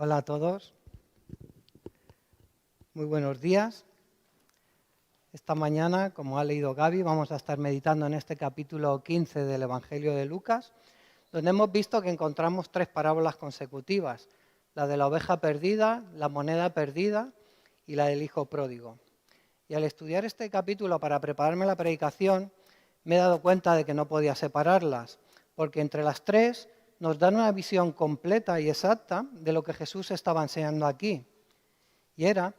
Hola a todos, muy buenos días. Esta mañana, como ha leído Gaby, vamos a estar meditando en este capítulo 15 del Evangelio de Lucas, donde hemos visto que encontramos tres parábolas consecutivas, la de la oveja perdida, la moneda perdida y la del hijo pródigo. Y al estudiar este capítulo para prepararme la predicación, me he dado cuenta de que no podía separarlas, porque entre las tres nos dan una visión completa y exacta de lo que Jesús estaba enseñando aquí. Y era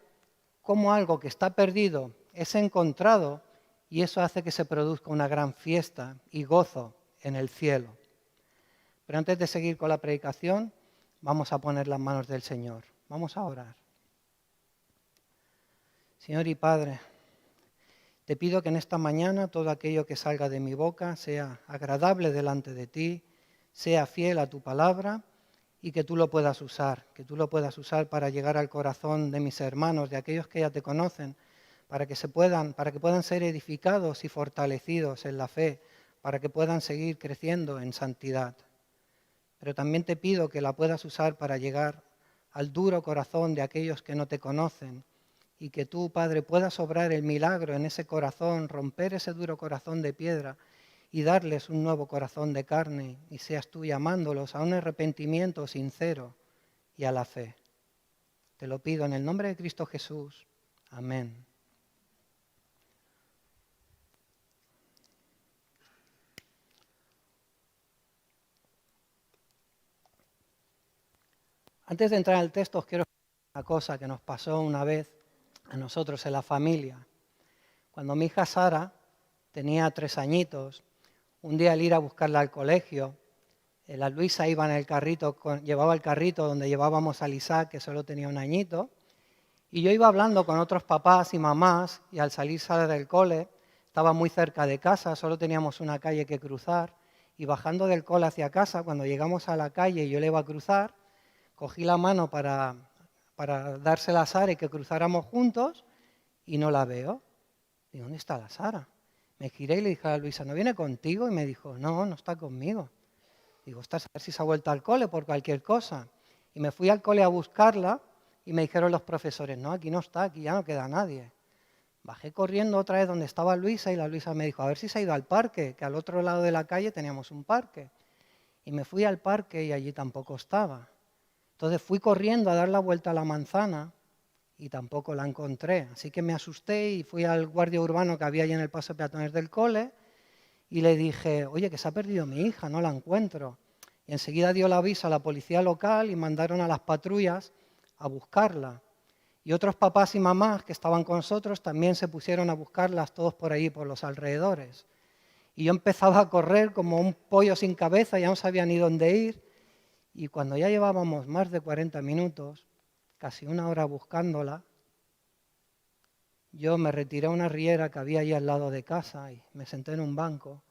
cómo algo que está perdido es encontrado y eso hace que se produzca una gran fiesta y gozo en el cielo. Pero antes de seguir con la predicación, vamos a poner las manos del Señor. Vamos a orar. Señor y Padre, te pido que en esta mañana todo aquello que salga de mi boca sea agradable delante de ti, sea fiel a tu palabra y que tú lo puedas usar, para llegar al corazón de mis hermanos, de aquellos que ya te conocen, para que puedan ser edificados y fortalecidos en la fe, para que puedan seguir creciendo en santidad. Pero también te pido que la puedas usar para llegar al duro corazón de aquellos que no te conocen y que tú, Padre, puedas obrar el milagro en ese corazón, romper ese duro corazón de piedra y darles un nuevo corazón de carne y seas tú llamándolos a un arrepentimiento sincero y a la fe. Te lo pido en el nombre de Cristo Jesús. Amén. Antes de entrar al texto, os quiero contar una cosa que nos pasó una vez a nosotros en la familia. Cuando mi hija Sara tenía 3 añitos, un día al ir a buscarla al colegio, la Luisa iba en el carrito, llevaba el carrito donde llevábamos al Isaac, que solo tenía 1 añito, y yo iba hablando con otros papás y mamás, y al salir del cole, estaba muy cerca de casa, solo teníamos una calle que cruzar, y bajando del cole hacia casa, cuando llegamos a la calle y yo le iba a cruzar, cogí la mano para dársela a Sara y que cruzáramos juntos, y no la veo. Digo, ¿dónde está la Sara? Me giré y le dije a Luisa, ¿no viene contigo? Y me dijo, no, no está conmigo. Digo, a ver si se ha vuelto al cole por cualquier cosa. Y me fui al cole a buscarla y me dijeron los profesores, no, aquí no está, aquí ya no queda nadie. Bajé corriendo otra vez donde estaba Luisa y la Luisa me dijo, a ver si se ha ido al parque, que al otro lado de la calle teníamos un parque. Y me fui al parque y allí tampoco estaba. Entonces fui corriendo a dar la vuelta a la manzana y tampoco la encontré. Así que me asusté y fui al guardia urbano que había allí en el paso de peatones del cole y le dije, oye, que se ha perdido mi hija, no la encuentro. Y enseguida dio el aviso a la policía local y mandaron a las patrullas a buscarla. Y otros papás y mamás que estaban con nosotros también se pusieron a buscarlas todos por ahí, por los alrededores. Y yo empezaba a correr como un pollo sin cabeza, ya no sabía ni dónde ir. Y cuando ya llevábamos más de 40 minutos, casi 1 hora buscándola, yo me retiré a una riera que había allí al lado de casa y me senté en un banco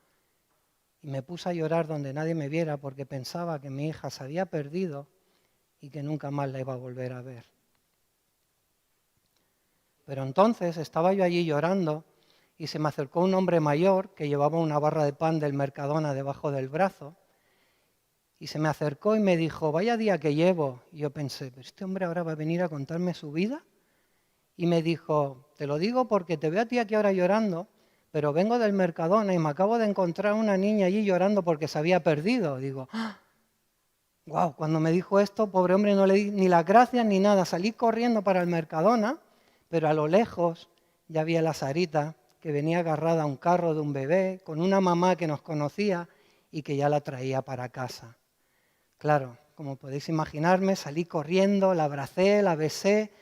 y me puse a llorar donde nadie me viera porque pensaba que mi hija se había perdido y que nunca más la iba a volver a ver. Pero entonces estaba yo allí llorando y se me acercó un hombre mayor que llevaba una barra de pan del Mercadona debajo del brazo y se me acercó y me dijo, vaya día que llevo. Y yo pensé, ¿pero este hombre ahora va a venir a contarme su vida? Y me dijo, te lo digo porque te veo a ti aquí ahora llorando, pero vengo del Mercadona y me acabo de encontrar una niña allí llorando porque se había perdido. Digo, wow, cuando me dijo esto, pobre hombre, no le di ni las gracias ni nada. Salí corriendo para el Mercadona, pero a lo lejos ya vi a la Sarita que venía agarrada a un carro de un bebé con una mamá que nos conocía y que ya la traía para casa. Claro, como podéis imaginarme, salí corriendo, la abracé, la besé,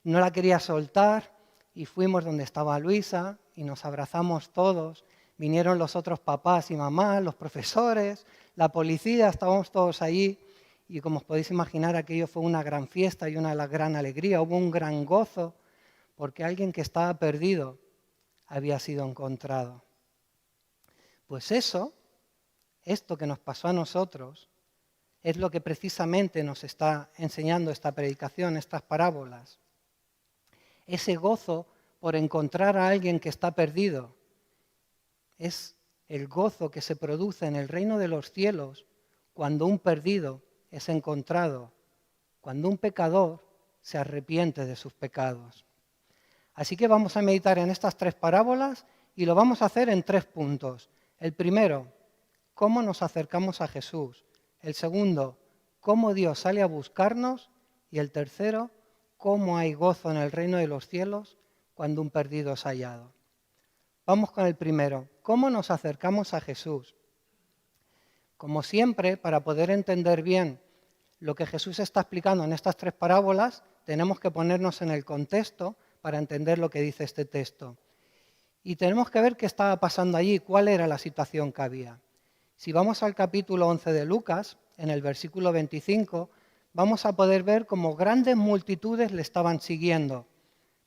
no la quería soltar y fuimos donde estaba Luisa y nos abrazamos todos. Vinieron los otros papás y mamás, los profesores, la policía, estábamos todos allí y como os podéis imaginar aquello fue una gran fiesta y una gran alegría, hubo un gran gozo porque alguien que estaba perdido había sido encontrado. Pues esto que nos pasó a nosotros, es lo que precisamente nos está enseñando esta predicación, estas parábolas. Ese gozo por encontrar a alguien que está perdido es el gozo que se produce en el reino de los cielos cuando un perdido es encontrado cuando un pecador se arrepiente de sus pecados. Así que vamos a meditar en estas 3 parábolas y lo vamos a hacer en 3 puntos. El primero, cómo nos acercamos a Jesús. El segundo, cómo Dios sale a buscarnos. Y el tercero, cómo hay gozo en el reino de los cielos cuando un perdido es hallado. Vamos con el primero, cómo nos acercamos a Jesús. Como siempre, para poder entender bien lo que Jesús está explicando en estas 3 parábolas, tenemos que ponernos en el contexto para entender lo que dice este texto. Y tenemos que ver qué estaba pasando allí, cuál era la situación que había. Si vamos al capítulo 11 de Lucas, en el versículo 25, vamos a poder ver cómo grandes multitudes le estaban siguiendo.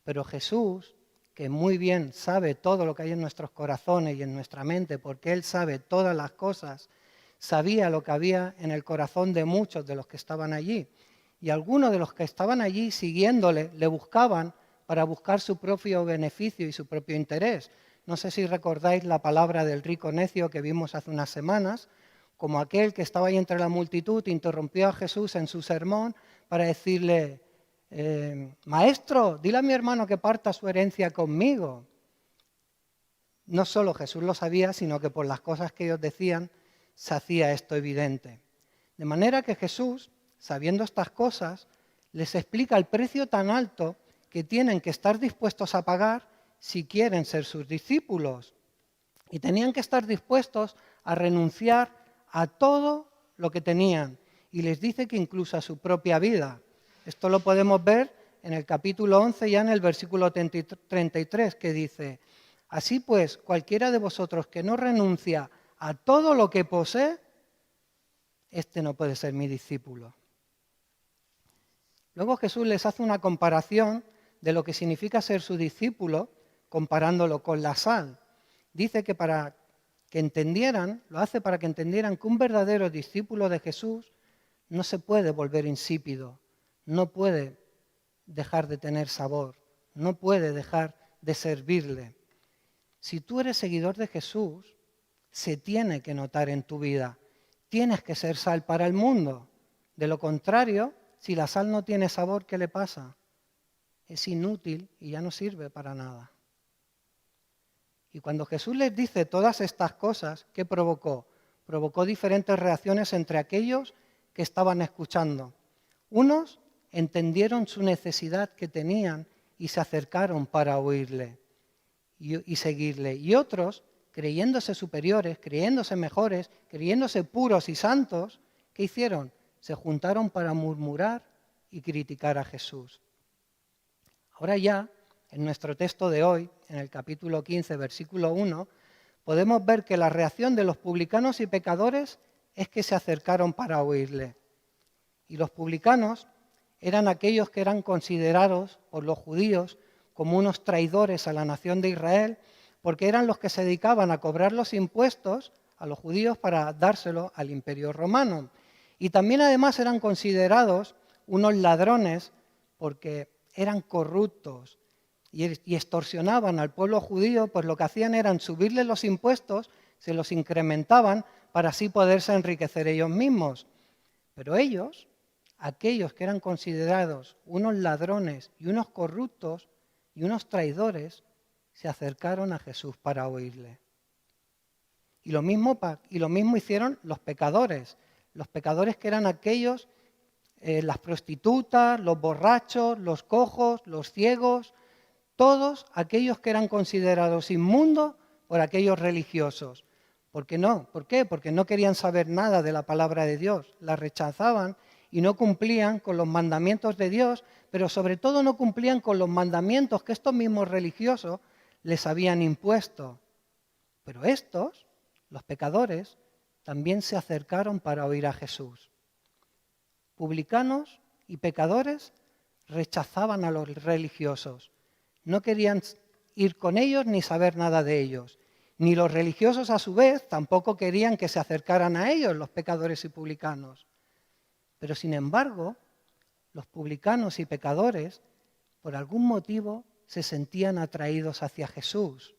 Pero Jesús, que muy bien sabe todo lo que hay en nuestros corazones y en nuestra mente, porque Él sabe todas las cosas, sabía lo que había en el corazón de muchos de los que estaban allí. Y algunos de los que estaban allí siguiéndole, le buscaban para buscar su propio beneficio y su propio interés. No sé si recordáis la palabra del rico necio que vimos hace unas semanas, como aquel que estaba ahí entre la multitud, interrumpió a Jesús en su sermón para decirle, maestro, dile a mi hermano que parta su herencia conmigo. No solo Jesús lo sabía, sino que por las cosas que ellos decían, se hacía esto evidente. De manera que Jesús, sabiendo estas cosas, les explica el precio tan alto que tienen que estar dispuestos a pagar si quieren ser sus discípulos. Y tenían que estar dispuestos a renunciar a todo lo que tenían. Y les dice que incluso a su propia vida. Esto lo podemos ver en el capítulo 11, ya en el versículo 33, que dice, así pues, cualquiera de vosotros que no renuncia a todo lo que posee, este no puede ser mi discípulo. Luego Jesús les hace una comparación de lo que significa ser su discípulo, comparándolo con la sal. Dice que para que entendieran, lo hace para que entendieran que un verdadero discípulo de Jesús no se puede volver insípido, no puede dejar de tener sabor, no puede dejar de servirle. Si tú eres seguidor de Jesús, se tiene que notar en tu vida. Tienes que ser sal para el mundo. De lo contrario, si la sal no tiene sabor, ¿qué le pasa? Es inútil y ya no sirve para nada. Y cuando Jesús les dice todas estas cosas, ¿qué provocó? Provocó diferentes reacciones entre aquellos que estaban escuchando. Unos entendieron su necesidad que tenían y se acercaron para oírle y seguirle. Y otros, creyéndose superiores, creyéndose mejores, creyéndose puros y santos, ¿qué hicieron? Se juntaron para murmurar y criticar a Jesús. Ahora ya, en nuestro texto de hoy, en el capítulo 15, versículo 1, podemos ver que la reacción de los publicanos y pecadores es que se acercaron para oírle. Y los publicanos eran aquellos que eran considerados por los judíos como unos traidores a la nación de Israel, porque eran los que se dedicaban a cobrar los impuestos a los judíos para dárselo al imperio romano. Y también además eran considerados unos ladrones porque eran corruptos y extorsionaban al pueblo judío, pues lo que hacían eran subirle los impuestos, se los incrementaban para así poderse enriquecer ellos mismos. Pero ellos, aquellos que eran considerados unos ladrones y unos corruptos y unos traidores, se acercaron a Jesús para oírle. Y lo mismo hicieron los pecadores que eran aquellos, las prostitutas, los borrachos, los cojos, los ciegos, todos aquellos que eran considerados inmundos por aquellos religiosos. ¿Por qué no? ¿Por qué? Porque no querían saber nada de la palabra de Dios, la rechazaban y no cumplían con los mandamientos de Dios, pero sobre todo no cumplían con los mandamientos que estos mismos religiosos les habían impuesto. Pero estos, los pecadores, también se acercaron para oír a Jesús. Publicanos y pecadores rechazaban a los religiosos. No querían ir con ellos ni saber nada de ellos. Ni los religiosos, a su vez, tampoco querían que se acercaran a ellos, los pecadores y publicanos. Pero, sin embargo, los publicanos y pecadores, por algún motivo, se sentían atraídos hacia Jesús.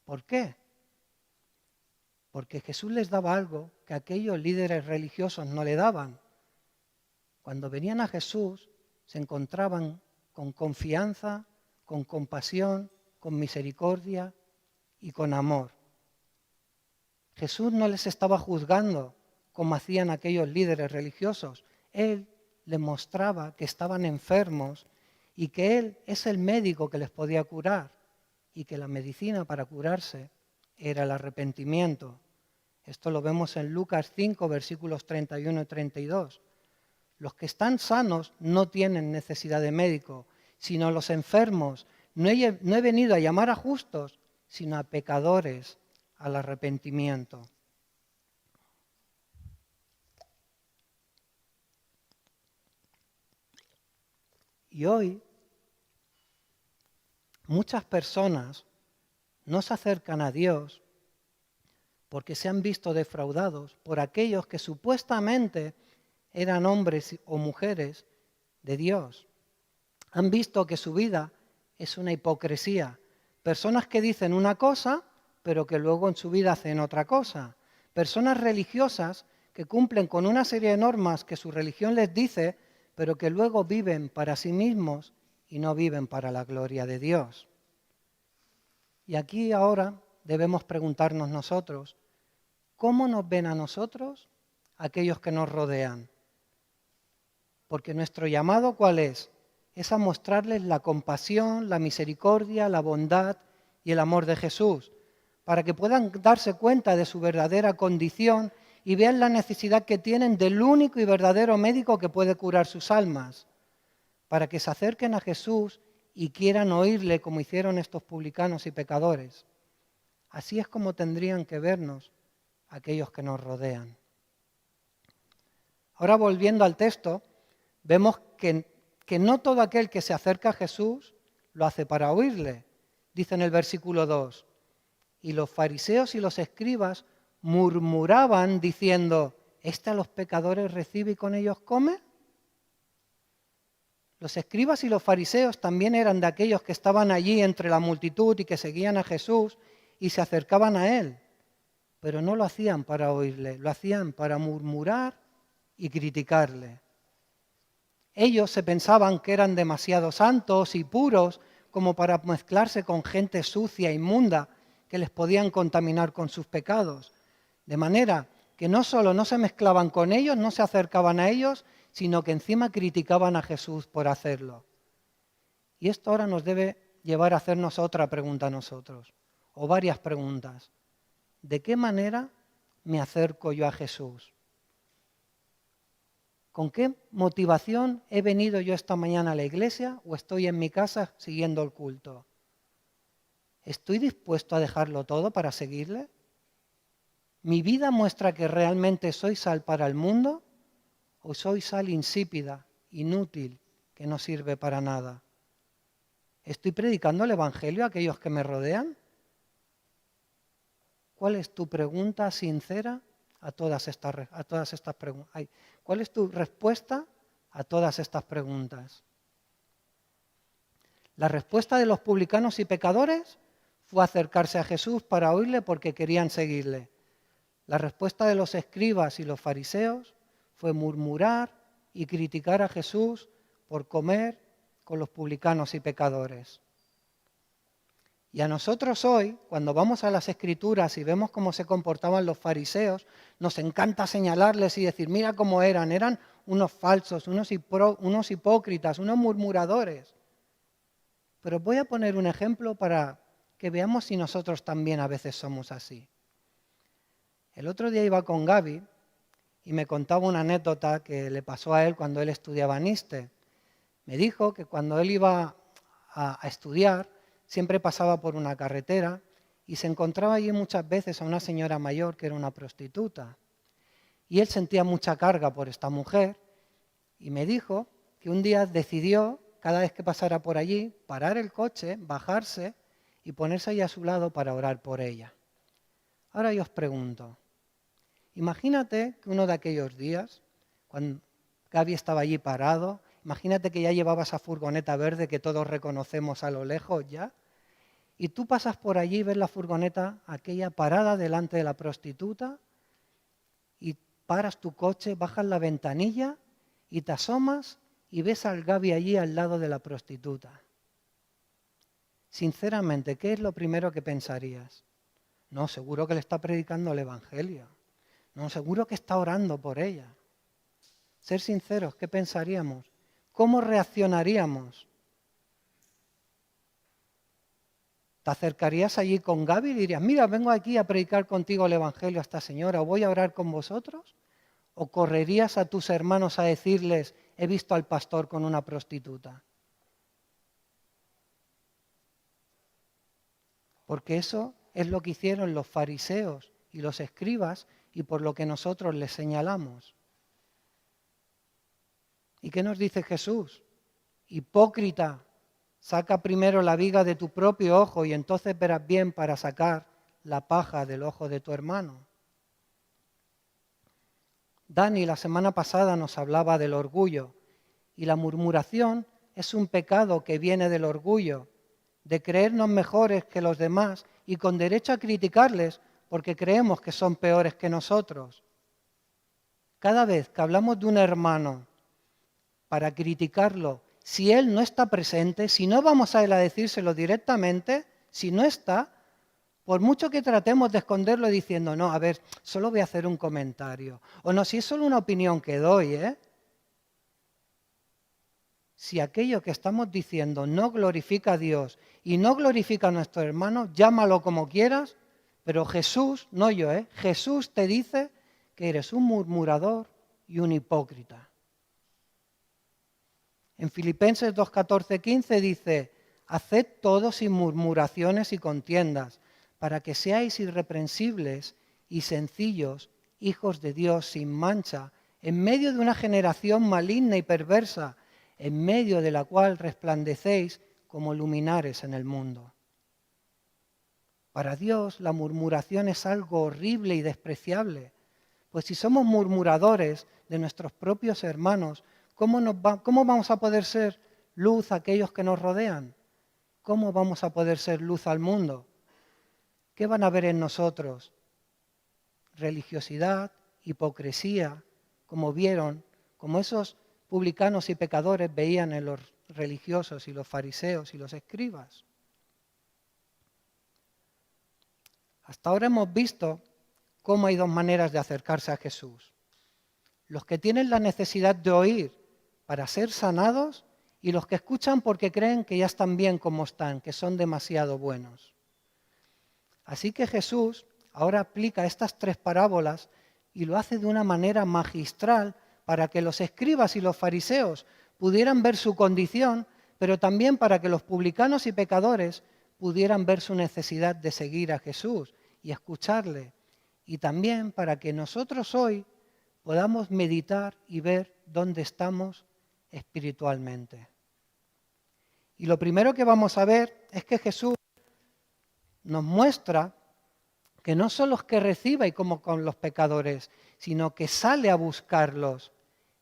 ¿Por qué? Porque Jesús les daba algo que aquellos líderes religiosos no le daban. Cuando venían a Jesús, se encontraban con confianza, con compasión, con misericordia y con amor. Jesús no les estaba juzgando como hacían aquellos líderes religiosos. Él les mostraba que estaban enfermos y que Él es el médico que les podía curar y que la medicina para curarse era el arrepentimiento. Esto lo vemos en Lucas 5, versículos 31 y 32. Los que están sanos no tienen necesidad de médico, sino los enfermos. No he venido a llamar a justos, sino a pecadores al arrepentimiento. Y hoy muchas personas no se acercan a Dios porque se han visto defraudados por aquellos que supuestamente eran hombres o mujeres de Dios. Han visto que su vida es una hipocresía. Personas que dicen una cosa, pero que luego en su vida hacen otra cosa. Personas religiosas que cumplen con una serie de normas que su religión les dice, pero que luego viven para sí mismos y no viven para la gloria de Dios. Y aquí ahora debemos preguntarnos nosotros, ¿cómo nos ven a nosotros aquellos que nos rodean? Porque nuestro llamado, ¿cuál es? Es a mostrarles la compasión, la misericordia, la bondad y el amor de Jesús, para que puedan darse cuenta de su verdadera condición y vean la necesidad que tienen del único y verdadero médico que puede curar sus almas, para que se acerquen a Jesús y quieran oírle como hicieron estos publicanos y pecadores. Así es como tendrían que vernos aquellos que nos rodean. Ahora, volviendo al texto, vemos que no todo aquel que se acerca a Jesús lo hace para oírle. Dice en el versículo 2, y los fariseos y los escribas murmuraban diciendo, ¿este a los pecadores recibe y con ellos come? Los escribas y los fariseos también eran de aquellos que estaban allí entre la multitud y que seguían a Jesús y se acercaban a Él, pero no lo hacían para oírle, lo hacían para murmurar y criticarle. Ellos se pensaban que eran demasiado santos y puros como para mezclarse con gente sucia, inmunda, que les podían contaminar con sus pecados. De manera que no solo no se mezclaban con ellos, no se acercaban a ellos, sino que encima criticaban a Jesús por hacerlo. Y esto ahora nos debe llevar a hacernos otra pregunta a nosotros, o varias preguntas. ¿De qué manera me acerco yo a Jesús? ¿Con qué motivación he venido yo esta mañana a la iglesia o estoy en mi casa siguiendo el culto? ¿Estoy dispuesto a dejarlo todo para seguirle? ¿Mi vida muestra que realmente soy sal para el mundo o soy sal insípida, inútil, que no sirve para nada? ¿Estoy predicando el Evangelio a aquellos que me rodean? ¿Cuál es tu pregunta sincera a todas estas preguntas? ¿Cuál es tu respuesta a todas estas preguntas? La respuesta de los publicanos y pecadores fue acercarse a Jesús para oírle porque querían seguirle. La respuesta de los escribas y los fariseos fue murmurar y criticar a Jesús por comer con los publicanos y pecadores. Y a nosotros hoy, cuando vamos a las Escrituras y vemos cómo se comportaban los fariseos, nos encanta señalarles y decir, mira cómo eran unos falsos, unos hipócritas, unos murmuradores. Pero voy a poner un ejemplo para que veamos si nosotros también a veces somos así. El otro día iba con Gaby y me contaba una anécdota que le pasó a él cuando él estudiaba en ISTE. Me dijo que cuando él iba a estudiar, siempre pasaba por una carretera y se encontraba allí muchas veces a una señora mayor que era una prostituta. Y él sentía mucha carga por esta mujer y me dijo que un día decidió, cada vez que pasara por allí, parar el coche, bajarse y ponerse ahí a su lado para orar por ella. Ahora yo os pregunto, imagínate que uno de aquellos días, cuando Gaby estaba allí parado, imagínate que ya llevaba esa furgoneta verde que todos reconocemos a lo lejos ya, y tú pasas por allí y ves la furgoneta aquella parada delante de la prostituta y paras tu coche, bajas la ventanilla y te asomas y ves al Gaby allí al lado de la prostituta. Sinceramente, ¿qué es lo primero que pensarías? No, seguro que le está predicando el Evangelio. No, seguro que está orando por ella. Ser sinceros, ¿qué pensaríamos? ¿Cómo reaccionaríamos? ¿Te acercarías allí con Gaby y dirías, mira, vengo aquí a predicar contigo el Evangelio a esta señora, ¿voy a orar con vosotros? ¿O correrías a tus hermanos a decirles, he visto al pastor con una prostituta? Porque eso es lo que hicieron los fariseos y los escribas y por lo que nosotros les señalamos. ¿Y qué nos dice Jesús? Hipócrita, saca primero la viga de tu propio ojo y entonces verás bien para sacar la paja del ojo de tu hermano. Dani la semana pasada nos hablaba del orgullo y la murmuración es un pecado que viene del orgullo, de creernos mejores que los demás y con derecho a criticarles porque creemos que son peores que nosotros. Cada vez que hablamos de un hermano para criticarlo, si él no está presente, si no vamos a él a decírselo directamente, si no está, por mucho que tratemos de esconderlo diciendo, no, a ver, solo voy a hacer un comentario. O no, si es solo una opinión que doy, ¿eh? Si aquello que estamos diciendo no glorifica a Dios y no glorifica a nuestro hermano, llámalo como quieras, pero Jesús, no yo, Jesús te dice que eres un murmurador y un hipócrita. En Filipenses 2:14-15 dice, haced todo sin murmuraciones y contiendas, para que seáis irreprensibles y sencillos, hijos de Dios sin mancha, en medio de una generación maligna y perversa, en medio de la cual resplandecéis como luminares en el mundo. Para Dios la murmuración es algo horrible y despreciable, pues si somos murmuradores de nuestros propios hermanos, ¿cómo vamos a poder ser luz a aquellos que nos rodean? ¿Cómo vamos a poder ser luz al mundo? ¿Qué van a ver en nosotros? Religiosidad, hipocresía, como esos publicanos y pecadores veían en los religiosos y los fariseos y los escribas. Hasta ahora hemos visto cómo hay dos maneras de acercarse a Jesús. Los que tienen la necesidad de oír para ser sanados y los que escuchan porque creen que ya están bien como están, que son demasiado buenos. Así que Jesús ahora aplica estas tres parábolas y lo hace de una manera magistral para que los escribas y los fariseos pudieran ver su condición, pero también para que los publicanos y pecadores pudieran ver su necesidad de seguir a Jesús y escucharle. Y también para que nosotros hoy podamos meditar y ver dónde estamos espiritualmente. Y lo primero que vamos a ver es que Jesús nos muestra que no son los que reciba y como con los pecadores, sino que sale a buscarlos.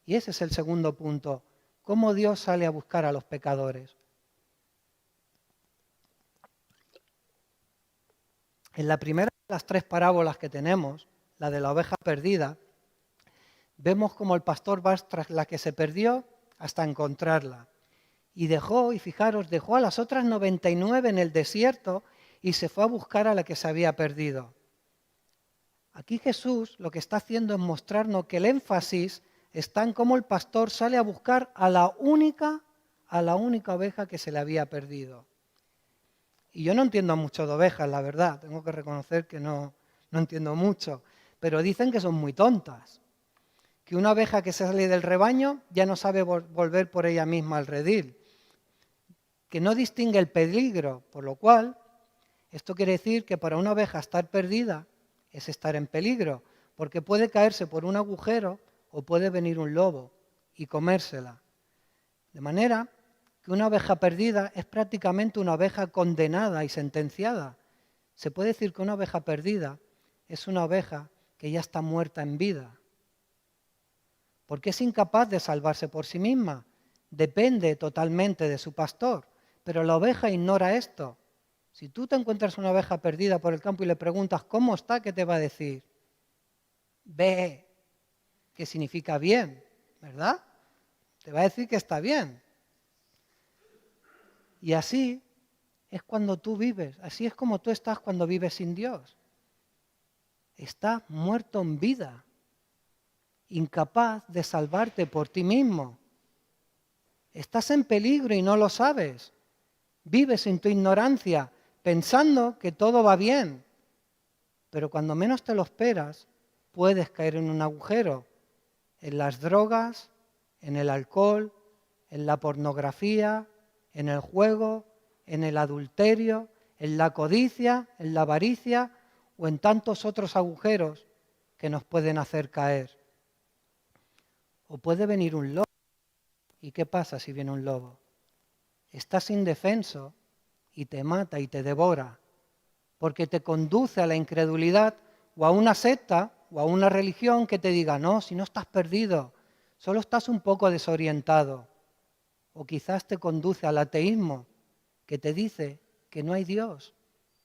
Y ese es el segundo punto, cómo Dios sale a buscar a los pecadores. En la primera de las tres parábolas que tenemos, la de la oveja perdida, vemos como el pastor va tras la que se perdió hasta encontrarla. Y fijaros, dejó a las otras 99 en el desierto y se fue a buscar a la que se había perdido. Aquí Jesús lo que está haciendo es mostrarnos que el énfasis está en cómo el pastor sale a buscar a la única oveja que se le había perdido. Y yo no entiendo mucho de ovejas, la verdad, tengo que reconocer que no entiendo mucho, pero dicen que son muy tontas, que una oveja que se sale del rebaño ya no sabe volver por ella misma al redil, que no distingue el peligro, por lo cual esto quiere decir que para una oveja estar perdida es estar en peligro, porque puede caerse por un agujero o puede venir un lobo y comérsela. De manera que una oveja perdida es prácticamente una oveja condenada y sentenciada. Se puede decir que una oveja perdida es una oveja que ya está muerta en vida, porque es incapaz de salvarse por sí misma, depende totalmente de su pastor, pero la oveja ignora esto. Si tú te encuentras una oveja perdida por el campo y le preguntas ¿cómo está?, ¿qué te va a decir? Ve, que significa bien, ¿verdad? te va a decir que está bien. Y así es cuando tú vives, así es como tú estás cuando vives sin Dios. Estás muerto en vida, incapaz de salvarte por ti mismo. Estás en peligro y no lo sabes. Vives en tu ignorancia, pensando que todo va bien. Pero cuando menos te lo esperas, puedes caer en un agujero, en las drogas, en el alcohol, en la pornografía, en el juego, en el adulterio, en la codicia, en la avaricia o en tantos otros agujeros que nos pueden hacer caer. O puede venir un lobo. ¿Y qué pasa si viene un lobo? Estás indefenso y te mata y te devora, porque te conduce a la incredulidad o a una secta o a una religión que te diga, no, si no estás perdido, solo estás un poco desorientado. O quizás te conduce al ateísmo, que te dice que no hay Dios,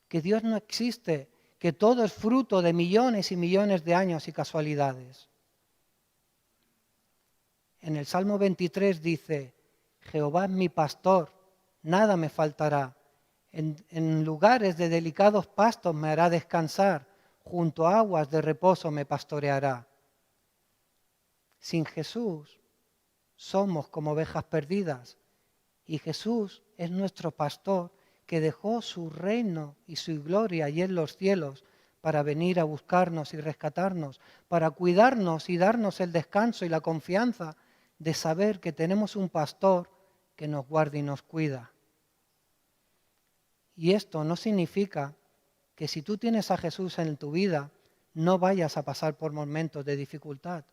que Dios no existe, que todo es fruto de millones y millones de años y casualidades. En el Salmo 23 dice, Jehová es mi pastor, nada me faltará. En lugares de delicados pastos me hará descansar, junto a aguas de reposo me pastoreará. Sin Jesús somos como ovejas perdidas y Jesús es nuestro pastor que dejó su reino y su gloria allí en los cielos para venir a buscarnos y rescatarnos, para cuidarnos y darnos el descanso y la confianza de saber que tenemos un pastor que nos guarda y nos cuida. Y esto no significa que si tú tienes a Jesús en tu vida, no vayas a pasar por momentos de dificultad.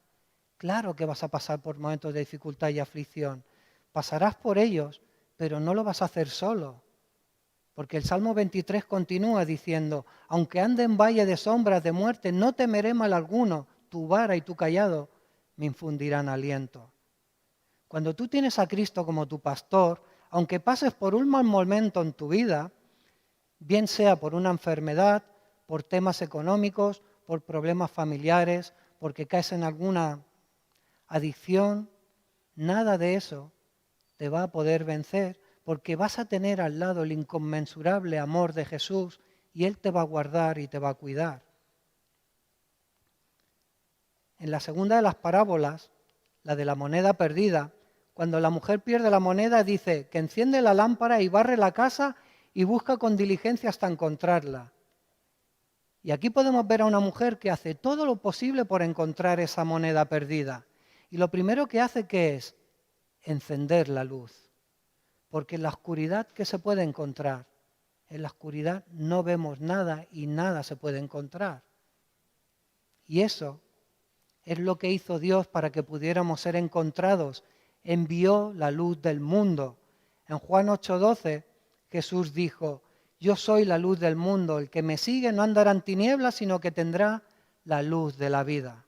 Claro que vas a pasar por momentos de dificultad y aflicción. Pasarás por ellos, pero no lo vas a hacer solo. Porque el Salmo 23 continúa diciendo, aunque ande en valle de sombras de muerte, no temeré mal alguno, tu vara y tu cayado me infundirán aliento. Cuando tú tienes a Cristo como tu pastor, aunque pases por un mal momento en tu vida, bien sea por una enfermedad, por temas económicos, por problemas familiares, porque caes en alguna adicción, nada de eso te va a poder vencer, porque vas a tener al lado el inconmensurable amor de Jesús y Él te va a guardar y te va a cuidar. En la segunda de las parábolas, la de la moneda perdida, cuando la mujer pierde la moneda dice que enciende la lámpara y barre la casa y busca con diligencia hasta encontrarla. Y aquí podemos ver a una mujer que hace todo lo posible por encontrar esa moneda perdida. Y lo primero que hace, ¿qué es? Encender la luz. Porque en la oscuridad, ¿qué se puede encontrar? En la oscuridad no vemos nada y nada se puede encontrar. Y eso es lo que hizo Dios para que pudiéramos ser encontrados. Envió la luz del mundo. En Juan 8:12 Jesús dijo, yo soy la luz del mundo, el que me sigue no andará en tinieblas, sino que tendrá la luz de la vida.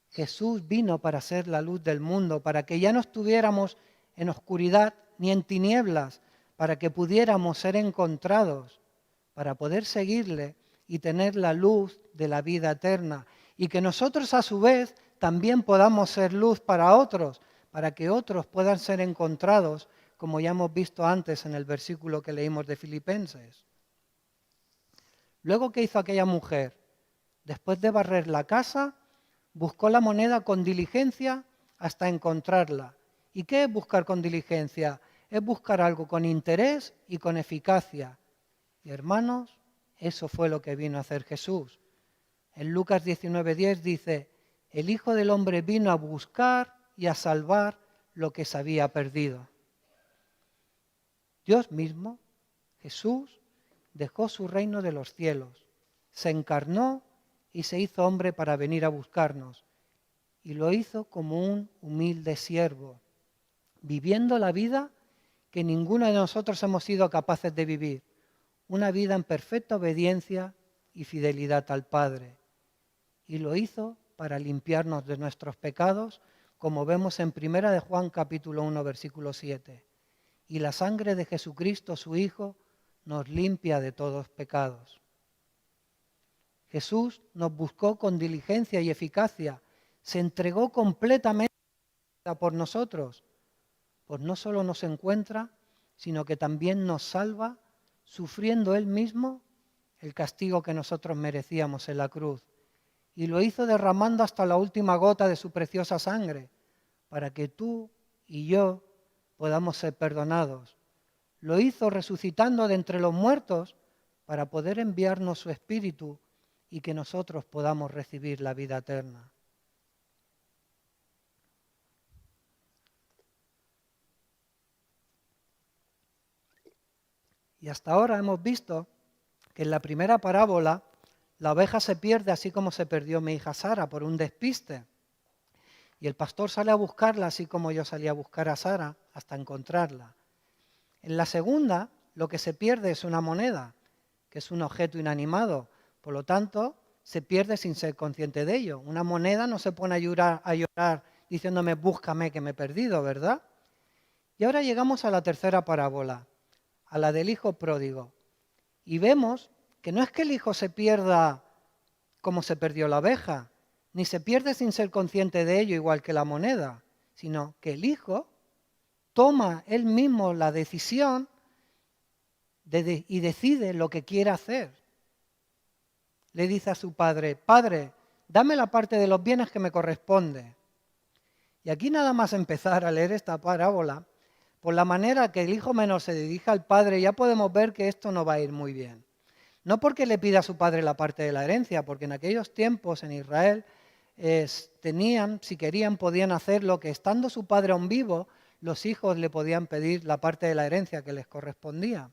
Jesús vino para ser la luz del mundo, para que ya no estuviéramos en oscuridad ni en tinieblas, para que pudiéramos ser encontrados, para poder seguirle y tener la luz de la vida eterna. Y que nosotros a su vez también podamos ser luz para otros, para que otros puedan ser encontrados, como ya hemos visto antes en el versículo que leímos de Filipenses. Luego, ¿qué hizo aquella mujer? Después de barrer la casa, buscó la moneda con diligencia hasta encontrarla. ¿Y qué es buscar con diligencia? Es buscar algo con interés y con eficacia. Y hermanos, eso fue lo que vino a hacer Jesús. En Lucas 19:10 dice, el Hijo del Hombre vino a buscar y a salvar lo que se había perdido. Dios mismo, Jesús, dejó su reino de los cielos, se encarnó y se hizo hombre para venir a buscarnos. Y lo hizo como un humilde siervo, viviendo la vida que ninguno de nosotros hemos sido capaces de vivir, una vida en perfecta obediencia y fidelidad al Padre. Y lo hizo para limpiarnos de nuestros pecados, como vemos en 1 de Juan capítulo 1, versículo 7. Y la sangre de Jesucristo, su Hijo, nos limpia de todos pecados. Jesús nos buscó con diligencia y eficacia, se entregó completamente por nosotros? Pues no solo nos encuentra, sino que también nos salva, sufriendo Él mismo el castigo que nosotros merecíamos en la cruz. Y lo hizo derramando hasta la última gota de su preciosa sangre, para que tú y yo podamos ser perdonados. Lo hizo resucitando de entre los muertos para poder enviarnos su Espíritu y que nosotros podamos recibir la vida eterna. Y hasta ahora hemos visto que en la primera parábola la oveja se pierde así como se perdió mi hija Sara por un despiste. Y el pastor sale a buscarla así como yo salí a buscar a Sara hasta encontrarla. En la segunda, lo que se pierde es una moneda, que es un objeto inanimado. Por lo tanto, se pierde sin ser consciente de ello. Una moneda no se pone a llorar diciéndome, búscame que me he perdido, ¿verdad? Y ahora llegamos a la tercera parábola, a la del hijo pródigo. Y vemos que no es que el hijo se pierda como se perdió la oveja, ni se pierde sin ser consciente de ello igual que la moneda, sino que el hijo toma él mismo la decisión y decide lo que quiere hacer. Le dice a su padre, Padre, dame la parte de los bienes que me corresponde. Y aquí nada más empezar a leer esta parábola, por la manera que el hijo menor se dirige al padre, ya podemos ver que esto no va a ir muy bien. No porque le pida a su padre la parte de la herencia, porque en aquellos tiempos en Israel tenían, si querían, podían hacerlo, que estando su padre aún vivo, los hijos le podían pedir la parte de la herencia que les correspondía.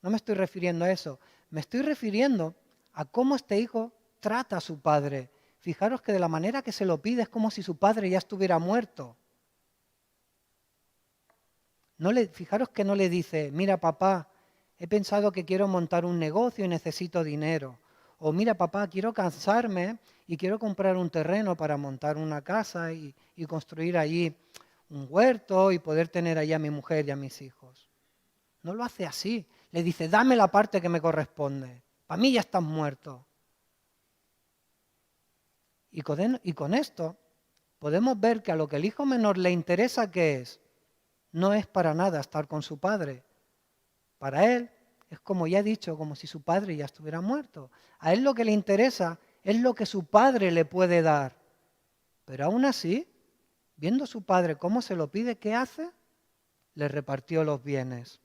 No me estoy refiriendo a eso, me estoy refiriendo a cómo este hijo trata a su padre. Fijaros que de la manera que se lo pide es como si su padre ya estuviera muerto. Fijaros que no le dice, mira papá, he pensado que quiero montar un negocio y necesito dinero. O mira papá, quiero casarme y quiero comprar un terreno para montar una casa y construir allí un huerto y poder tener allí a mi mujer y a mis hijos. No lo hace así. Le dice, dame la parte que me corresponde. Para mí ya estás muerto. Y con esto podemos ver que a lo que el hijo menor le interesa, ¿qué es? No es para nada estar con su padre. Para él es, como ya he dicho, como si su padre ya estuviera muerto. A él lo que le interesa es lo que su padre le puede dar. Pero aún así, viendo su padre cómo se lo pide, ¿qué hace? Le repartió los bienes.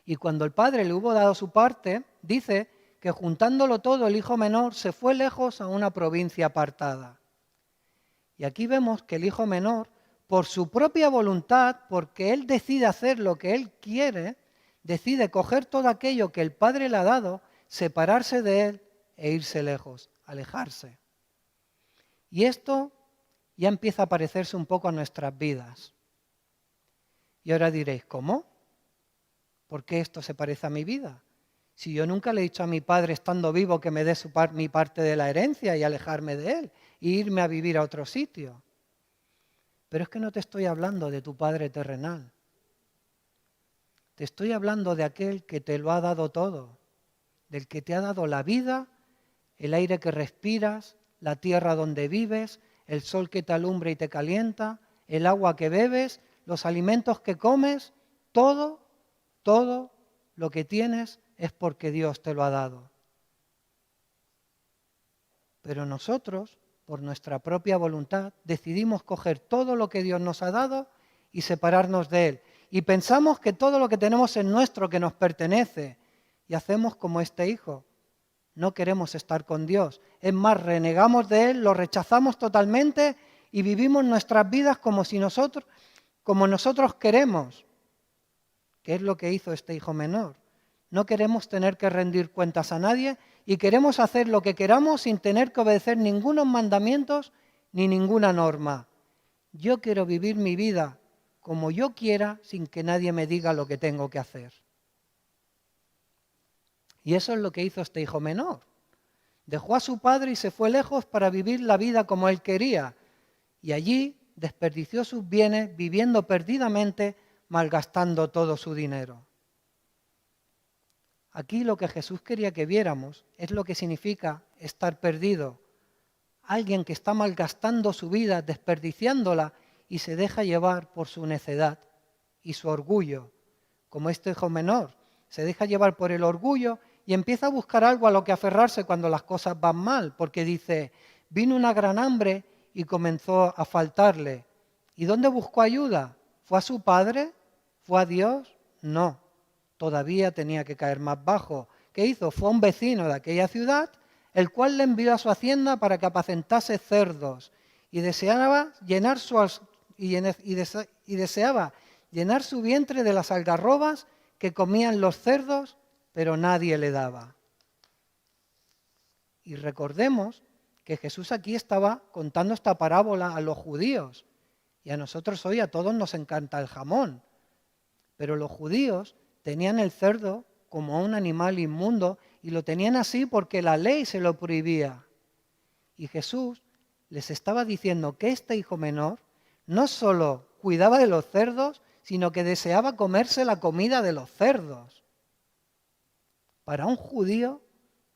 Y cuando el padre le hubo dado su parte, dice que juntándolo todo el hijo menor se fue lejos a una provincia apartada. Y aquí vemos que el hijo menor, por su propia voluntad, porque él decide hacer lo que él quiere, decide coger todo aquello que el padre le ha dado, separarse de él e irse lejos, alejarse. Y esto ya empieza a parecerse un poco a nuestras vidas. Y ahora diréis, ¿cómo? ¿Por qué esto se parece a mi vida? Si yo nunca le he dicho a mi padre estando vivo que me dé mi parte de la herencia y alejarme de él e irme a vivir a otro sitio. Pero es que no te estoy hablando de tu padre terrenal. Te estoy hablando de aquel que te lo ha dado todo, del que te ha dado la vida, el aire que respiras, la tierra donde vives, el sol que te alumbra y te calienta, el agua que bebes, los alimentos que comes, todo lo que tienes es porque Dios te lo ha dado. Pero nosotros, por nuestra propia voluntad, decidimos coger todo lo que Dios nos ha dado y separarnos de Él. Y pensamos que todo lo que tenemos es nuestro, que nos pertenece. Y hacemos como este hijo. No queremos estar con Dios. Es más, renegamos de Él, lo rechazamos totalmente y vivimos nuestras vidas como nosotros queremos. ¿Qué es lo que hizo este hijo menor? No queremos tener que rendir cuentas a nadie y queremos hacer lo que queramos sin tener que obedecer ningunos mandamientos ni ninguna norma. Yo quiero vivir mi vida como yo quiera sin que nadie me diga lo que tengo que hacer. Y eso es lo que hizo este hijo menor. Dejó a su padre y se fue lejos para vivir la vida como él quería. Y allí desperdició sus bienes viviendo perdidamente, malgastando todo su dinero. Aquí lo que Jesús quería que viéramos es lo que significa estar perdido. Alguien que está malgastando su vida, desperdiciándola y se deja llevar por su necedad y su orgullo, como este hijo menor. Se deja llevar por el orgullo y empieza a buscar algo a lo que aferrarse cuando las cosas van mal, porque dice, vino una gran hambre y comenzó a faltarle. ¿Y dónde buscó ayuda? ¿Fue a su padre? ¿Fue a Dios? No, todavía tenía que caer más bajo. ¿Qué hizo? Fue a un vecino de aquella ciudad, el cual le envió a su hacienda para que apacentase cerdos y deseaba llenar deseaba llenar su vientre de las algarrobas que comían los cerdos, pero nadie le daba. Y recordemos que Jesús aquí estaba contando esta parábola a los judíos, y a nosotros hoy a todos nos encanta el jamón, pero los judíos tenían el cerdo como un animal inmundo y lo tenían así porque la ley se lo prohibía. Y Jesús les estaba diciendo que este hijo menor no solo cuidaba de los cerdos, sino que deseaba comerse la comida de los cerdos. Para un judío,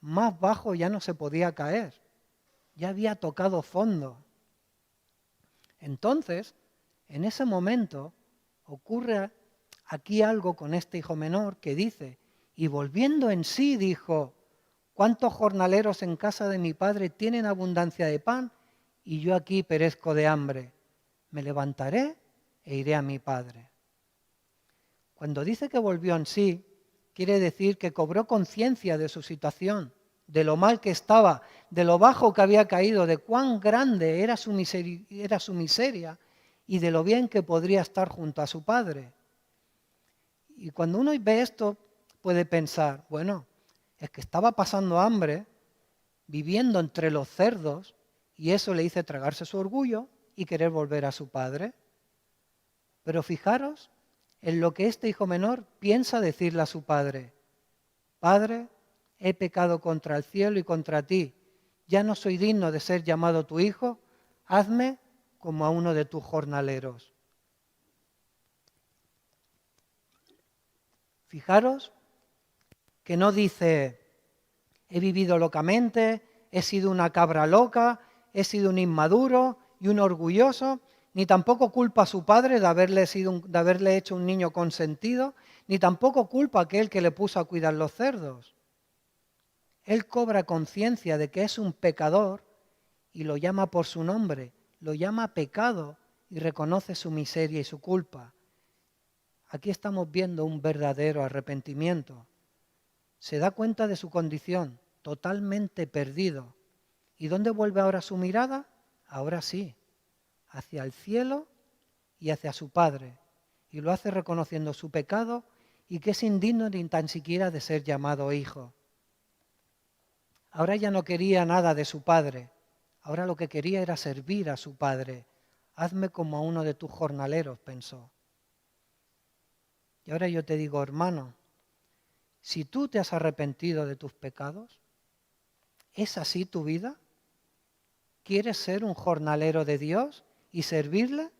más bajo ya no se podía caer, ya había tocado fondo. Entonces, en ese momento, ocurre aquí algo con este hijo menor que dice, y volviendo en sí dijo, ¿cuántos jornaleros en casa de mi padre tienen abundancia de pan y yo aquí perezco de hambre? Me levantaré e iré a mi padre. Cuando dice que volvió en sí, quiere decir que cobró conciencia de su situación, de lo mal que estaba, de lo bajo que había caído, de cuán grande era su miseria y de lo bien que podría estar junto a su padre. Y cuando uno ve esto, puede pensar, bueno, es que estaba pasando hambre, viviendo entre los cerdos, y eso le hizo tragarse su orgullo y querer volver a su padre. Pero fijaros en lo que este hijo menor piensa decirle a su padre. Padre, he pecado contra el cielo y contra ti. Ya no soy digno de ser llamado tu hijo. Hazme como a uno de tus jornaleros. Fijaros que no dice, he vivido locamente, he sido una cabra loca, he sido un inmaduro y un orgulloso, ni tampoco culpa a su padre de haberle hecho un niño consentido, ni tampoco culpa a aquel que le puso a cuidar los cerdos. Él cobra conciencia de que es un pecador y lo llama por su nombre, lo llama pecado y reconoce su miseria y su culpa. Aquí estamos viendo un verdadero arrepentimiento. Se da cuenta de su condición, totalmente perdido. ¿Y dónde vuelve ahora su mirada? Ahora sí, hacia el cielo y hacia su Padre. Y lo hace reconociendo su pecado y que es indigno ni tan siquiera de ser llamado hijo. Ahora ya no quería nada de su Padre. Ahora lo que quería era servir a su Padre. Hazme como a uno de tus jornaleros, pensó. Y ahora yo te digo, hermano, si tú te has arrepentido de tus pecados, ¿es así tu vida? ¿Quieres ser un jornalero de Dios y servirle?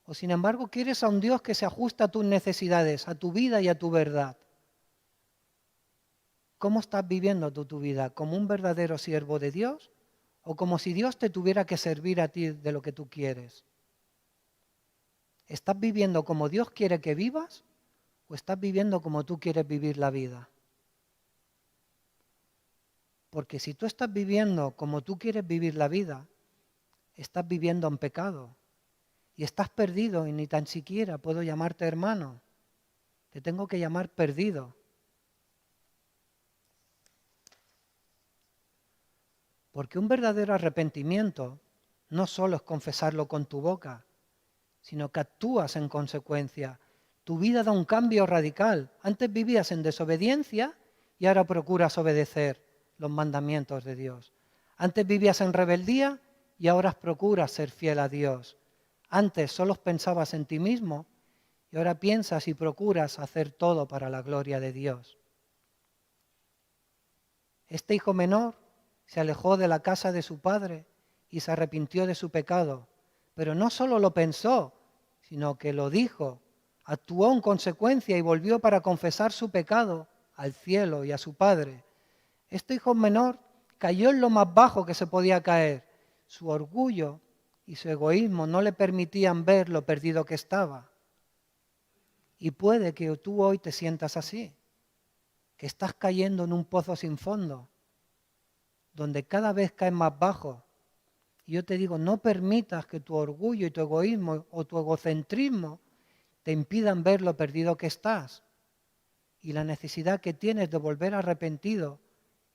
¿O sin embargo quieres a un Dios que se ajusta a tus necesidades, a tu vida y a tu verdad? ¿Cómo estás viviendo tú tu vida? ¿Como un verdadero siervo de Dios? ¿O como si Dios te tuviera que servir a ti de lo que tú quieres? ¿Estás viviendo como Dios quiere que vivas? ¿O estás viviendo como tú quieres vivir la vida? Porque si tú estás viviendo como tú quieres vivir la vida, estás viviendo en pecado. Y estás perdido y ni tan siquiera puedo llamarte hermano. Te tengo que llamar perdido. Porque un verdadero arrepentimiento no solo es confesarlo con tu boca, sino que actúas en consecuencia. Tu vida da un cambio radical. Antes vivías en desobediencia y ahora procuras obedecer los mandamientos de Dios. Antes vivías en rebeldía y ahora procuras ser fiel a Dios. Antes solo pensabas en ti mismo y ahora piensas y procuras hacer todo para la gloria de Dios. Este hijo menor se alejó de la casa de su padre y se arrepintió de su pecado. Pero no solo lo pensó, sino que lo dijo, actuó en consecuencia y volvió para confesar su pecado al cielo y a su padre. Este hijo menor cayó en lo más bajo que se podía caer, su orgullo, y su egoísmo no le permitían ver lo perdido que estaba. Y puede que tú hoy te sientas así, que estás cayendo en un pozo sin fondo, donde cada vez caes más bajo. Y yo te digo, no permitas que tu orgullo y tu egoísmo o tu egocentrismo te impidan ver lo perdido que estás y la necesidad que tienes de volver arrepentido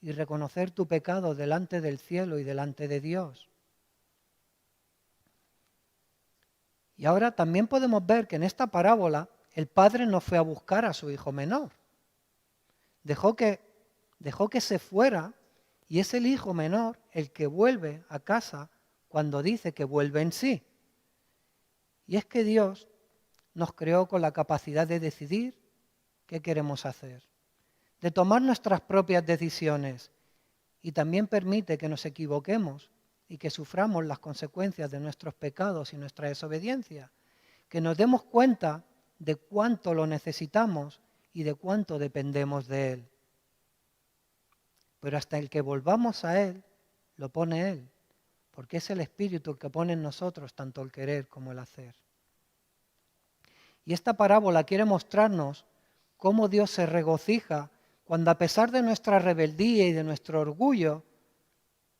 y reconocer tu pecado delante del cielo y delante de Dios. Y ahora también podemos ver que en esta parábola el padre no fue a buscar a su hijo menor. Dejó que se fuera y es el hijo menor el que vuelve a casa cuando dice que vuelve en sí. Y es que Dios nos creó con la capacidad de decidir qué queremos hacer, de tomar nuestras propias decisiones y también permite que nos equivoquemos y que suframos las consecuencias de nuestros pecados y nuestra desobediencia, que nos demos cuenta de cuánto lo necesitamos y de cuánto dependemos de Él. Pero hasta el que volvamos a Él, lo pone Él, porque es el Espíritu el que pone en nosotros tanto el querer como el hacer. Y esta parábola quiere mostrarnos cómo Dios se regocija cuando a pesar de nuestra rebeldía y de nuestro orgullo,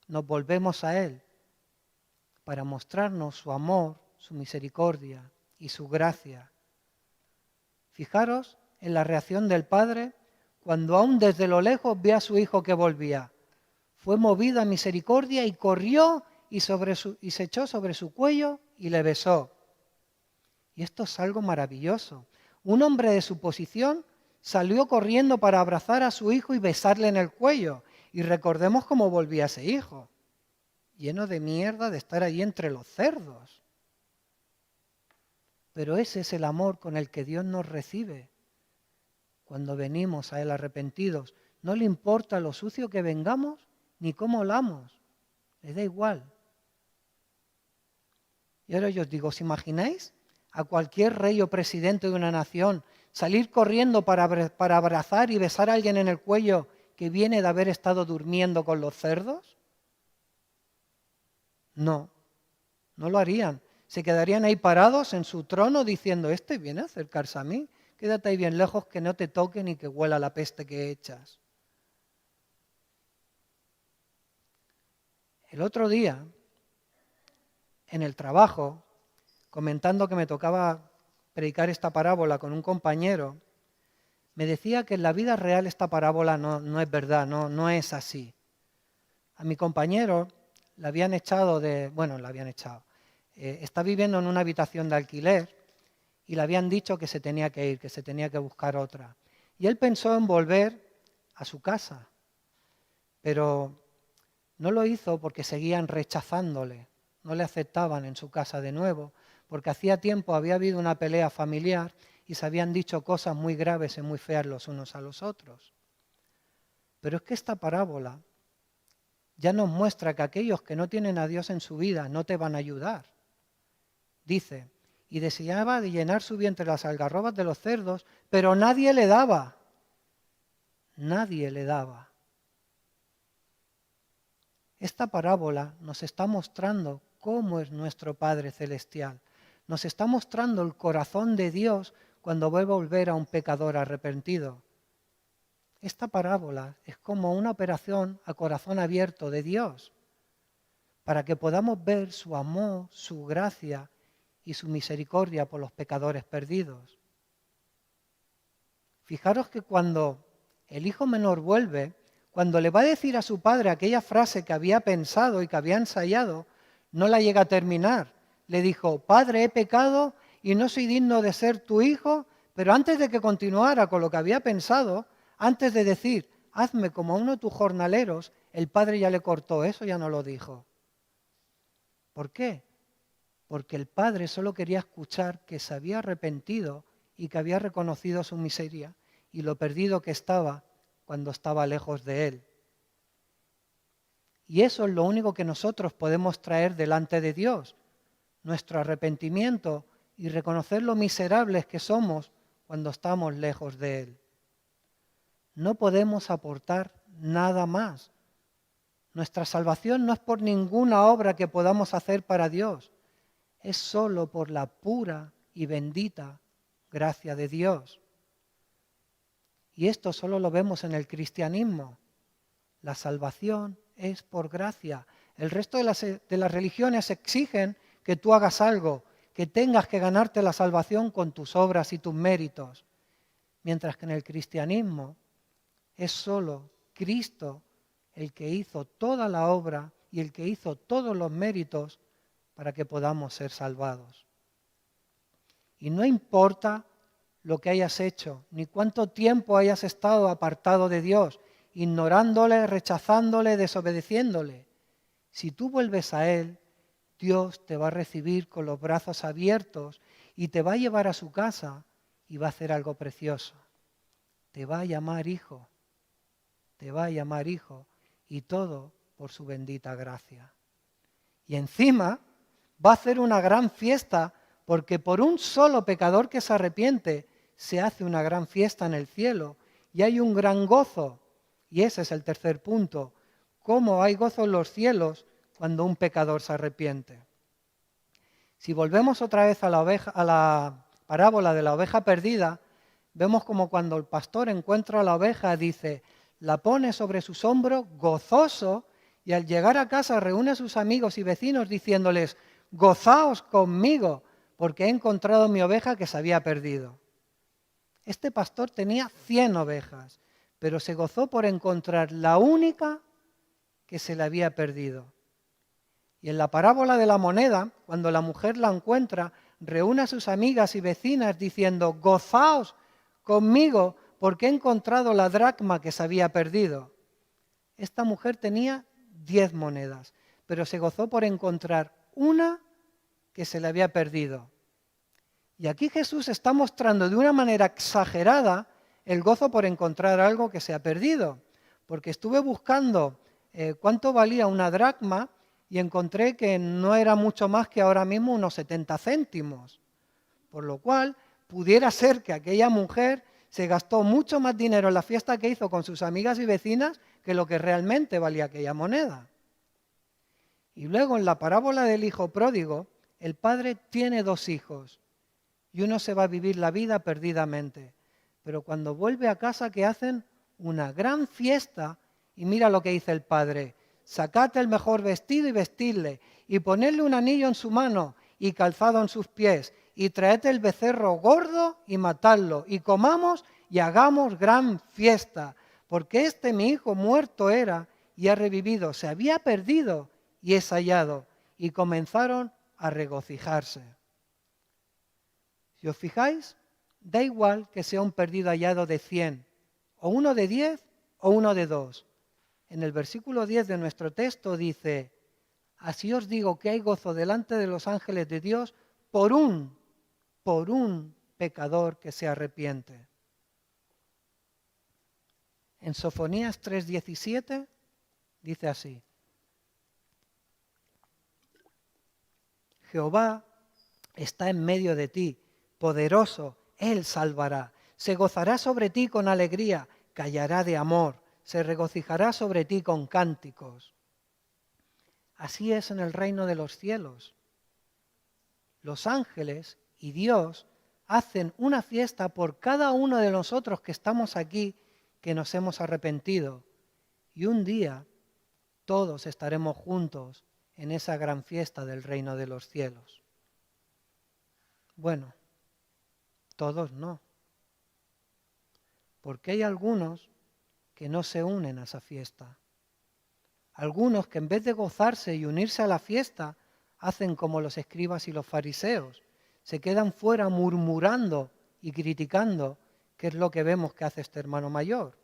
nos volvemos a Él para mostrarnos su amor, su misericordia y su gracia. Fijaros en la reacción del Padre cuando aún desde lo lejos ve a su hijo que volvía. Fue movido a misericordia y corrió y se echó sobre su cuello y le besó. Y esto es algo maravilloso. Un hombre de su posición salió corriendo para abrazar a su hijo y besarle en el cuello. Y recordemos cómo volvía ese hijo, lleno de mierda de estar allí entre los cerdos. Pero ese es el amor con el que Dios nos recibe. Cuando venimos a Él arrepentidos, no le importa lo sucio que vengamos ni cómo olamos, le da igual. Y ahora yo os digo, ¿os imagináis a cualquier rey o presidente de una nación salir corriendo para abrazar y besar a alguien en el cuello que viene de haber estado durmiendo con los cerdos? No, no lo harían. Se quedarían ahí parados en su trono diciendo, este viene a acercarse a mí, quédate ahí bien lejos que no te toque ni que huela la peste que echas. El otro día, en el trabajo, comentando que me tocaba predicar esta parábola con un compañero, me decía que en la vida real esta parábola no es verdad, no es así. A mi compañero la habían echado está viviendo en una habitación de alquiler y le habían dicho que se tenía que ir, que se tenía que buscar otra. Y él pensó en volver a su casa, pero no lo hizo porque seguían rechazándole, no le aceptaban en su casa de nuevo, porque hacía tiempo había habido una pelea familiar y se habían dicho cosas muy graves y muy feas los unos a los otros. Pero es que esta parábola ya nos muestra que aquellos que no tienen a Dios en su vida no te van a ayudar. Dice, y deseaba de llenar su vientre las algarrobas de los cerdos, pero nadie le daba. Nadie le daba. Esta parábola nos está mostrando cómo es nuestro Padre Celestial. Nos está mostrando el corazón de Dios cuando vuelve a volver a un pecador arrepentido. Esta parábola es como una operación a corazón abierto de Dios, para que podamos ver su amor, su gracia y su misericordia por los pecadores perdidos. Fijaros que cuando el hijo menor vuelve, cuando le va a decir a su padre aquella frase que había pensado y que había ensayado, no la llega a terminar. Le dijo, Padre, he pecado y no soy digno de ser tu hijo, pero antes de que continuara con lo que había pensado, antes de decir, hazme como a uno de tus jornaleros, el padre ya le cortó, eso ya no lo dijo. ¿Por qué? Porque el padre solo quería escuchar que se había arrepentido y que había reconocido su miseria y lo perdido que estaba cuando estaba lejos de él. Y eso es lo único que nosotros podemos traer delante de Dios, nuestro arrepentimiento y reconocer lo miserables que somos cuando estamos lejos de Él. No podemos aportar nada más. Nuestra salvación no es por ninguna obra que podamos hacer para Dios. es solo por la pura y bendita gracia de Dios. Y esto solo lo vemos en el cristianismo. La salvación es por gracia. El resto de las religiones exigen que tú hagas algo, que tengas que ganarte la salvación con tus obras y tus méritos. Mientras que en el cristianismo es solo Cristo el que hizo toda la obra y el que hizo todos los méritos para que podamos ser salvados. Y no importa lo que hayas hecho, ni cuánto tiempo hayas estado apartado de Dios, ignorándole, rechazándole, desobedeciéndole. Si tú vuelves a Él, Dios te va a recibir con los brazos abiertos y te va a llevar a su casa y va a hacer algo precioso. Te va a llamar hijo, te va a llamar hijo, y todo por su bendita gracia. Y encima va a hacer una gran fiesta, porque por un solo pecador que se arrepiente se hace una gran fiesta en el cielo y hay un gran gozo. Y ese es el tercer punto. ¿Cómo hay gozo en los cielos cuando un pecador se arrepiente? Si volvemos otra vez a la parábola de la oveja perdida, vemos como cuando el pastor encuentra a la oveja, dice, la pone sobre sus hombros gozoso y al llegar a casa reúne a sus amigos y vecinos diciéndoles, gozaos conmigo porque he encontrado mi oveja que se había perdido. Este pastor tenía 100 ovejas, pero se gozó por encontrar la única que se le había perdido. Y en la parábola de la moneda, cuando la mujer la encuentra, reúne a sus amigas y vecinas diciendo, gozaos conmigo porque he encontrado la dracma que se había perdido. Esta mujer tenía 10 monedas, pero se gozó por encontrar una que se le había perdido. Y aquí Jesús está mostrando de una manera exagerada el gozo por encontrar algo que se ha perdido. Porque estuve buscando cuánto valía una dracma y encontré que no era mucho más que ahora mismo unos 70 céntimos. Por lo cual, pudiera ser que aquella mujer se gastó mucho más dinero en la fiesta que hizo con sus amigas y vecinas que lo que realmente valía aquella moneda. Y luego en la parábola del hijo pródigo, el padre tiene 2 hijos y uno se va a vivir la vida perdidamente. Pero cuando vuelve a casa, ¿qué hacen? Una gran fiesta. Y mira lo que dice el padre, sacad el mejor vestido y vestidle, y ponedle un anillo en su mano y calzado en sus pies, y traed el becerro gordo y matadlo, y comamos y hagamos gran fiesta, porque este mi hijo muerto era y ha revivido, se había perdido y es hallado. Y comenzaron a regocijarse. Si os fijáis, da igual que sea un perdido hallado de 100, o uno de 10, o uno de 2. En el versículo 10 de nuestro texto dice, así os digo que hay gozo delante de los ángeles de Dios por un pecador que se arrepiente. En Sofonías 3:17 dice así, Jehová está en medio de ti, poderoso, Él salvará. Se gozará sobre ti con alegría, callará de amor, se regocijará sobre ti con cánticos. Así es en el reino de los cielos. Los ángeles y Dios hacen una fiesta por cada uno de nosotros que estamos aquí, que nos hemos arrepentido. Y un día todos estaremos juntos en esa gran fiesta del reino de los cielos. Bueno, todos no. Porque hay algunos que no se unen a esa fiesta. Algunos que en vez de gozarse y unirse a la fiesta, hacen como los escribas y los fariseos. Se quedan fuera murmurando y criticando, que es lo que vemos que hace este hermano mayor.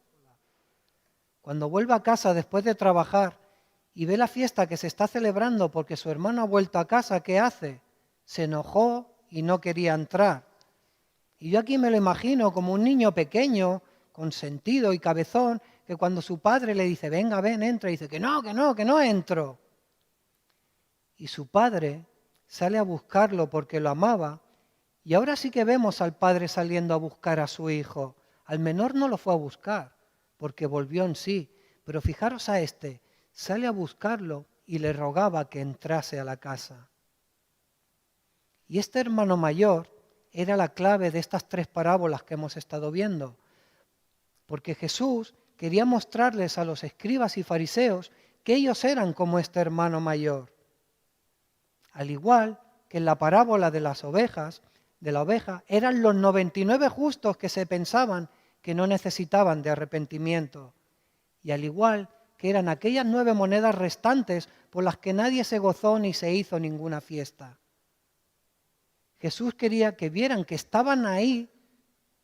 Cuando vuelve a casa después de trabajar y ve la fiesta que se está celebrando porque su hermano ha vuelto a casa, ¿qué hace? Se enojó y no quería entrar. Y yo aquí me lo imagino como un niño pequeño, consentido y cabezón, que cuando su padre le dice, venga, ven, entra, y dice que no entro. Y su padre sale a buscarlo porque lo amaba. Y ahora sí que vemos al padre saliendo a buscar a su hijo. Al menor no lo fue a buscar, porque volvió en sí. Pero fijaros a este, sale a buscarlo y le rogaba que entrase a la casa. Y este hermano mayor era la clave de estas 3 parábolas que hemos estado viendo. Porque Jesús quería mostrarles a los escribas y fariseos que ellos eran como este hermano mayor. Al igual que en la parábola de las ovejas, de la oveja, eran los 99 justos que se pensaban que no necesitaban de arrepentimiento. Y al igual que eran aquellas 9 monedas restantes por las que nadie se gozó ni se hizo ninguna fiesta. Jesús quería que vieran que estaban ahí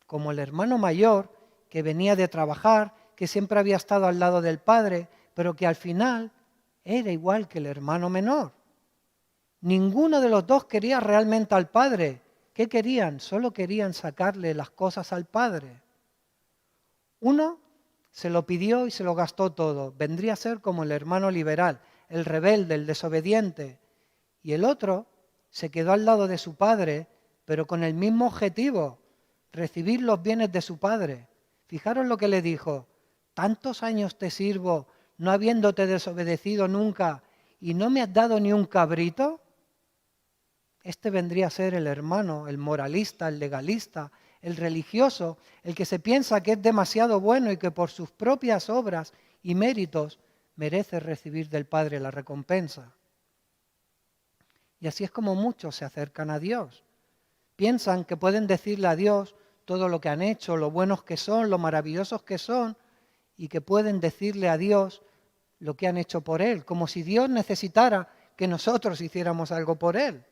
como el hermano mayor que venía de trabajar, que siempre había estado al lado del Padre, pero que al final era igual que el hermano menor. Ninguno de los dos quería realmente al Padre. ¿Qué querían? Solo querían sacarle las cosas al Padre. Uno se lo pidió y se lo gastó todo. Vendría a ser como el hermano liberal, el rebelde, el desobediente. Y el otro se quedó al lado de su padre, pero con el mismo objetivo, recibir los bienes de su padre. Fijaros lo que le dijo: tantos años te sirvo, no habiéndote desobedecido nunca, y no me has dado ni un cabrito. Este vendría a ser el hermano, el moralista, el legalista, el religioso, el que se piensa que es demasiado bueno y que por sus propias obras y méritos merece recibir del Padre la recompensa. Y así es como muchos se acercan a Dios. Piensan que pueden decirle a Dios todo lo que han hecho, lo buenos que son, lo maravillosos que son, y que pueden decirle a Dios lo que han hecho por Él, como si Dios necesitara que nosotros hiciéramos algo por Él.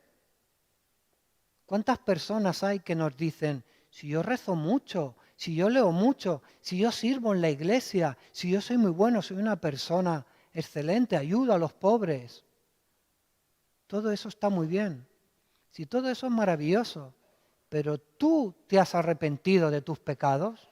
¿Cuántas personas hay que nos dicen: si yo rezo mucho, si yo leo mucho, si yo sirvo en la iglesia, si yo soy muy bueno, soy una persona excelente, ayudo a los pobres? Todo eso está muy bien, si todo eso es maravilloso, pero ¿tú te has arrepentido de tus pecados?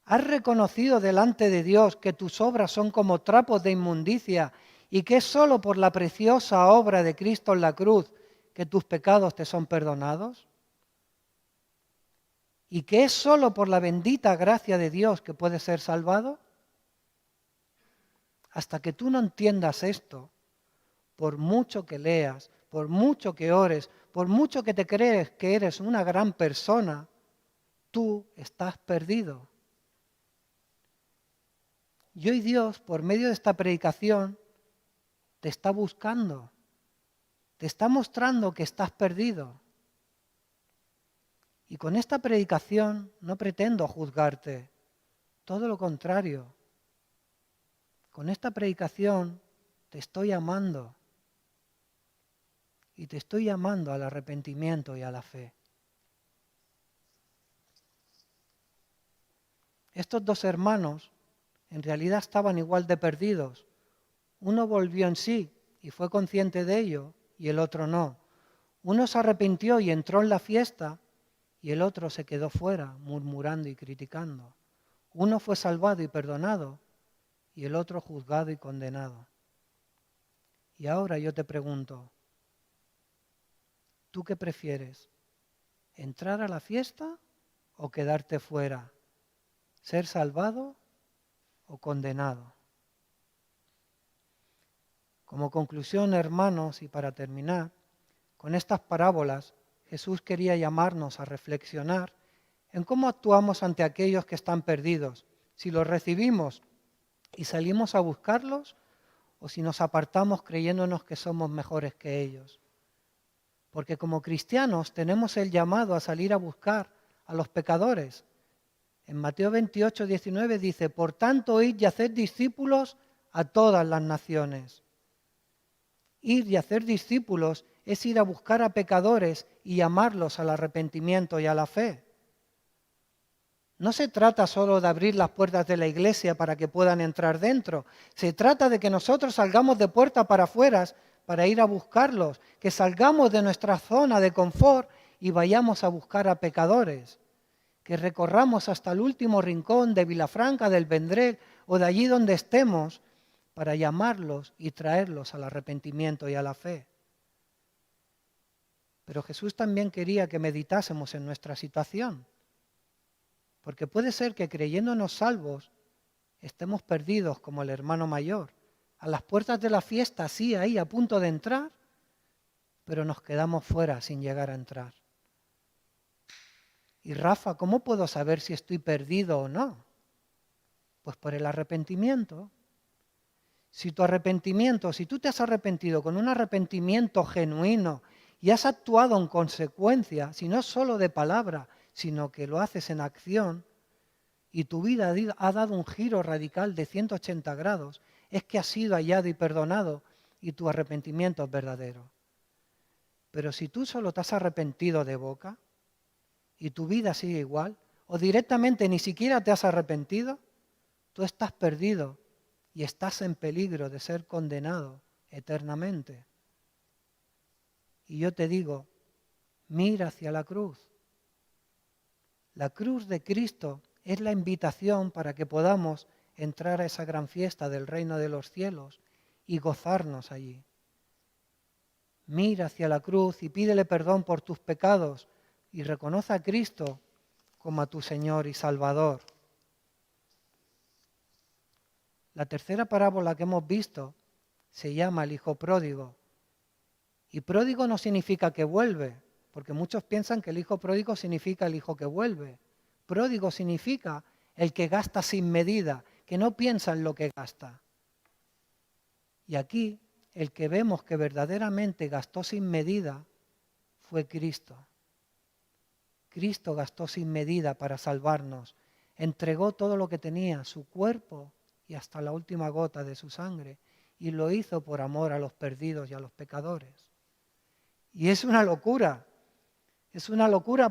¿Has reconocido delante de Dios que tus obras son como trapos de inmundicia y que es solo por la preciosa obra de Cristo en la cruz que tus pecados te son perdonados? ¿Y que es solo por la bendita gracia de Dios que puedes ser salvado? Hasta que tú no entiendas esto, por mucho que leas, por mucho que ores, por mucho que te crees que eres una gran persona, tú estás perdido. Y hoy Dios, por medio de esta predicación, te está buscando, te está mostrando que estás perdido. Y con esta predicación no pretendo juzgarte, todo lo contrario. Con esta predicación te estoy amando. Y te estoy llamando al arrepentimiento y a la fe. Estos 2 hermanos en realidad estaban igual de perdidos. Uno volvió en sí y fue consciente de ello, y el otro no. Uno se arrepintió y entró en la fiesta, y el otro se quedó fuera, murmurando y criticando. Uno fue salvado y perdonado, y el otro juzgado y condenado. Y ahora yo te pregunto, ¿tú qué prefieres? ¿Entrar a la fiesta o quedarte fuera? ¿Ser salvado o condenado? Como conclusión, hermanos, y para terminar, con estas parábolas Jesús quería llamarnos a reflexionar en cómo actuamos ante aquellos que están perdidos, si los recibimos y salimos a buscarlos, o si nos apartamos creyéndonos que somos mejores que ellos. Porque como cristianos tenemos el llamado a salir a buscar a los pecadores. En Mateo 28, 19 dice: por tanto, id y haced discípulos a todas las naciones. Ir y hacer discípulos es ir a buscar a pecadores y llamarlos al arrepentimiento y a la fe. No se trata solo de abrir las puertas de la iglesia para que puedan entrar dentro. Se trata de que nosotros salgamos de puerta para afuera para ir a buscarlos, que salgamos de nuestra zona de confort y vayamos a buscar a pecadores, que recorramos hasta el último rincón de Vilafranca, del Vendrell o de allí donde estemos para llamarlos y traerlos al arrepentimiento y a la fe. Pero Jesús también quería que meditásemos en nuestra situación. Porque puede ser que creyéndonos salvos estemos perdidos como el hermano mayor, a las puertas de la fiesta, así ahí a punto de entrar, pero nos quedamos fuera sin llegar a entrar. Y Rafa, ¿cómo puedo saber si estoy perdido o no? Pues por el arrepentimiento. Si tú te has arrepentido con un arrepentimiento genuino y has actuado en consecuencia, si no solo de palabra, sino que lo haces en acción, y tu vida ha dado un giro radical de 180 grados, es que has sido hallado y perdonado y tu arrepentimiento es verdadero. Pero si tú solo te has arrepentido de boca y tu vida sigue igual, o directamente ni siquiera te has arrepentido, tú estás perdido y estás en peligro de ser condenado eternamente. Y yo te digo, mira hacia la cruz. La cruz de Cristo es la invitación para que podamos entrar a esa gran fiesta del reino de los cielos y gozarnos allí. Mira hacia la cruz y pídele perdón por tus pecados y reconoce a Cristo como a tu Señor y Salvador. La tercera parábola que hemos visto se llama el hijo pródigo. Y pródigo no significa que vuelve, porque muchos piensan que el hijo pródigo significa el hijo que vuelve. Pródigo significa el que gasta sin medida, que no piensa en lo que gasta. Y aquí el que vemos que verdaderamente gastó sin medida fue Cristo. Cristo gastó sin medida para salvarnos. Entregó todo lo que tenía, su cuerpo y hasta la última gota de su sangre, y lo hizo por amor a los perdidos y a los pecadores. Y es una locura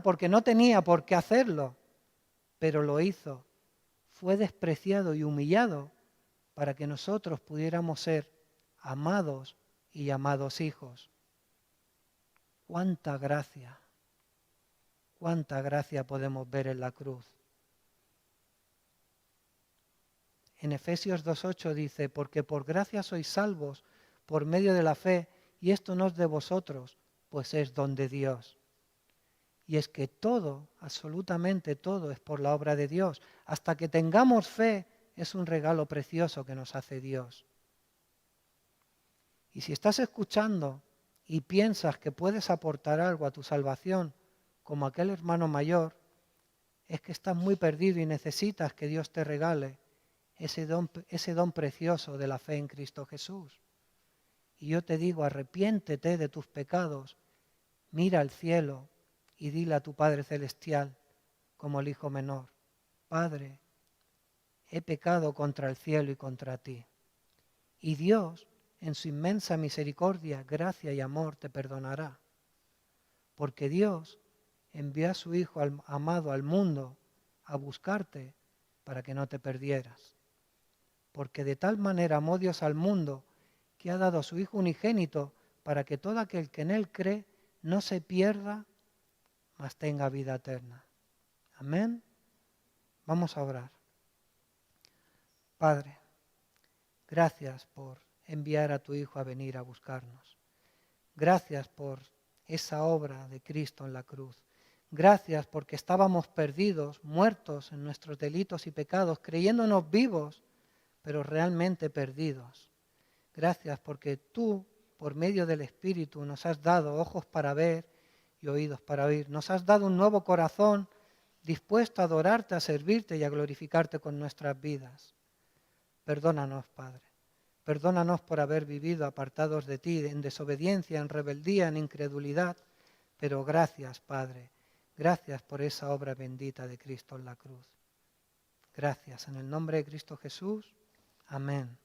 porque no tenía por qué hacerlo, pero lo hizo. Fue despreciado y humillado para que nosotros pudiéramos ser amados y llamados hijos. ¡Cuánta gracia! ¡Cuánta gracia podemos ver en la cruz! En Efesios 2:8 dice, porque por gracia sois salvos por medio de la fe, y esto no es de vosotros, pues es don de Dios. Y es que todo, absolutamente todo, es por la obra de Dios. Hasta que tengamos fe, es un regalo precioso que nos hace Dios. Y si estás escuchando y piensas que puedes aportar algo a tu salvación, como aquel hermano mayor, es que estás muy perdido y necesitas que Dios te regale ese don precioso de la fe en Cristo Jesús. Y yo te digo, arrepiéntete de tus pecados, mira al cielo y dile a tu Padre Celestial, como el hijo menor, Padre, he pecado contra el cielo y contra ti. Y Dios, en su inmensa misericordia, gracia y amor, te perdonará. Porque Dios envió a su Hijo amado al mundo a buscarte para que no te perdieras. Porque de tal manera amó Dios al mundo que ha dado a su Hijo unigénito para que todo aquel que en Él cree no se pierda, mas tenga vida eterna. Amén. Vamos a orar. Padre, gracias por enviar a tu Hijo a venir a buscarnos. Gracias por esa obra de Cristo en la cruz. Gracias porque estábamos perdidos, muertos en nuestros delitos y pecados, creyéndonos vivos, pero realmente perdidos. Gracias porque tú, por medio del Espíritu, nos has dado ojos para ver y oídos para oír. Nos has dado un nuevo corazón dispuesto a adorarte, a servirte y a glorificarte con nuestras vidas. Perdónanos, Padre. Perdónanos por haber vivido apartados de ti, en desobediencia, en rebeldía, en incredulidad. Pero gracias, Padre. Gracias por esa obra bendita de Cristo en la cruz. Gracias. En el nombre de Cristo Jesús. Amén.